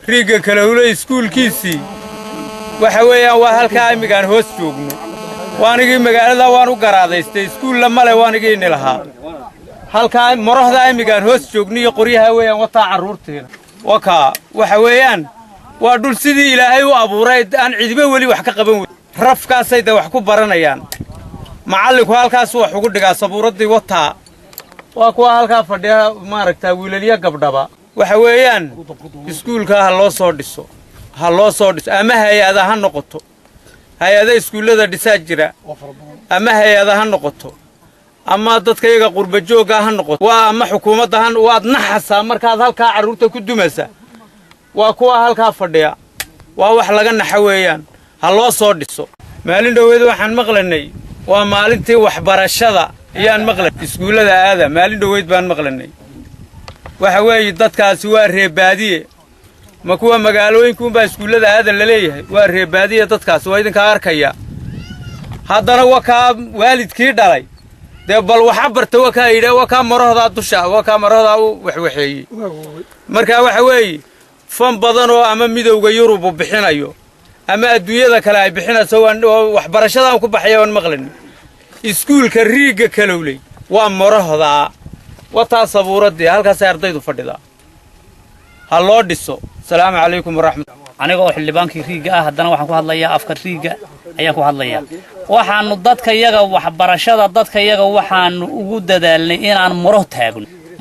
riiga kalowle iskuulkiisii waxa weeyaan waa halkaa imigaan hoos joogno waanigii magaalada waan u garaadaystay iskuulla male waanigiini lahaa halkaa morohda imigaan hoos joogniyo qoryaha weeyaan wataa carruurteena wakaa waxa weeyaan waa dhul sidii ilaahay u abuuray aan cidiba weli wax ka qaban weyn rafkaasay da wax ku baranayaan macallinku halkaas wax ugu dhigaa sabuuraddii wataa waa kuwa halkaa fadhiya maaragtaa wiilalya gabdhaba waxa weeyaan iskuulka ha loo soo dhiso ama hay-ada ha noqoto hay-ada iskuullada dhisaa jira ama hay-ada ha noqoto ama dadka iyaga qurba joogga ha noqoto waa ama xukuumadda waad naxasaa markaad halkaa carruurta ku dumasa waa kuwa halkaa fadhiya waa wax laga naxa weeyaan ha loo soo dhiso maalin dhoweed waxaan maqlanay waa maalintii waxbarashada ayaan maqlan iskuullada aada maalin dhoweed baan maqlanay waxa weeye dadkaasi waa reebaadiye ma kuwa magaalooyinkuunbaa iskuullada aada la leeyahay waa reebaadiye dadkaasi waa idinkaa arkaya haddana wakaa waalidkii dhalay dee bal waxa barta wakaa yidha wakaa marohdaa dusha wakaa marohdaa u waxwaxeeyey markaa waxa weeye fan badan oo ama midowga yurub u bixinayo ama adduunyada kale ay bixinayso waxbarashadaan ku baxaya waan maqlan iskuulka riiga kalowley waa marohdaa wataa sabuuraddii halkaasay ardaydu fadhidaa ha loo dhiso asalaamu calaykum waraxmatullahi aniga oo xildhibaankii riiga ah haddana waxaan ku hadlayaa afka riiga ayaan ku hadlayaa waxaanu dadka iyaga waxbarashada dadka iyaga waxaanu ugu dadaalnay inaan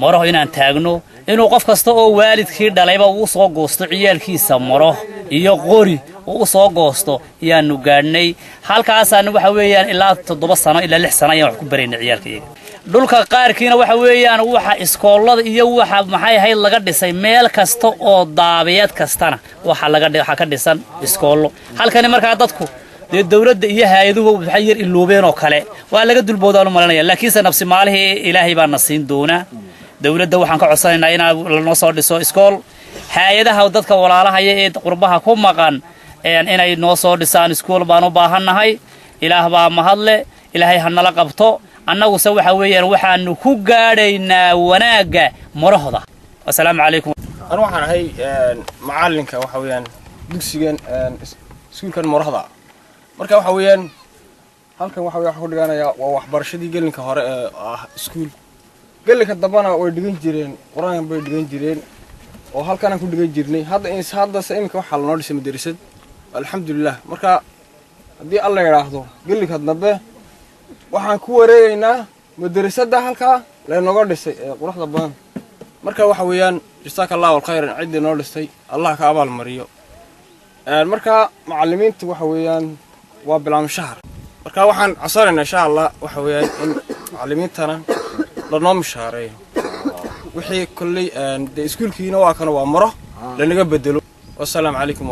maro inaan taagno inuu qof kasta oo waalidkii dhalayba uu soo goosto ciyaalkiisa maro iyo qori uu soo goosto ayaanu gaadhnay halkaasaan waxa weeyaan ilaa 7 sano ilaa 6 sano ayaan wax ku baraynay ciyaalkayga dhulka qaarkiina waxa weeyaan waxa iskoolada iyo waxa maxay ahayd laga dhisay meel kasta oo daabiyad kastana waxa ka dhisan iskoolo halkani markaa dadku dawladda iyo hay'aduhu waxay yar iloobeen oo kale waa laga dulboodaan u malanaya laakiin sanabsi maalihii ilaahay baa nasiin doona dawladda waxaan ka codsanaynaa in la soo dhiso iskool hay'adaha dadka walaalaha ee qurbaha ku maqan inay noo soo dhisaan iskool baan u baahanahay ilaah baa mahadle ilaahay hanala qabto annagu se waxa weeyaan waxaanu ku gaadhaynaa wanaaga marohda assalaamu calaykum أنا waxaan ahay macallinka waxa weeyaan dugsigan iskuulkan marohda marka waxa weeyaan halkan waxa ku dhiganaya waa waxbarashadii gelinka hore ee ah iskuul gelinka dambana way dhigan jireen quraan bay dhigan jireen oo halkan ku dhigan jirnay hadda imika waxa la noo dhisay madrasad alxamdulillah marka hadii alla yiraahdo gelinka dambe waxaan ku wareegaynaa madrasadda halka la nooga dhisay ee quruxda badan marka waxa weeyaan jazakallahu khayran cid noo dhistay allah ka abaal mariyo marka macallimiintu waxa weeyaan waa bilaam shahar marka waxaan casaraynaa insha Allah waxa weeyaan in macallimiintana la noo mishaareeyo wixii kulli iskuulkiina waa kana waa maro la naga bedelo wassalaam calaykum.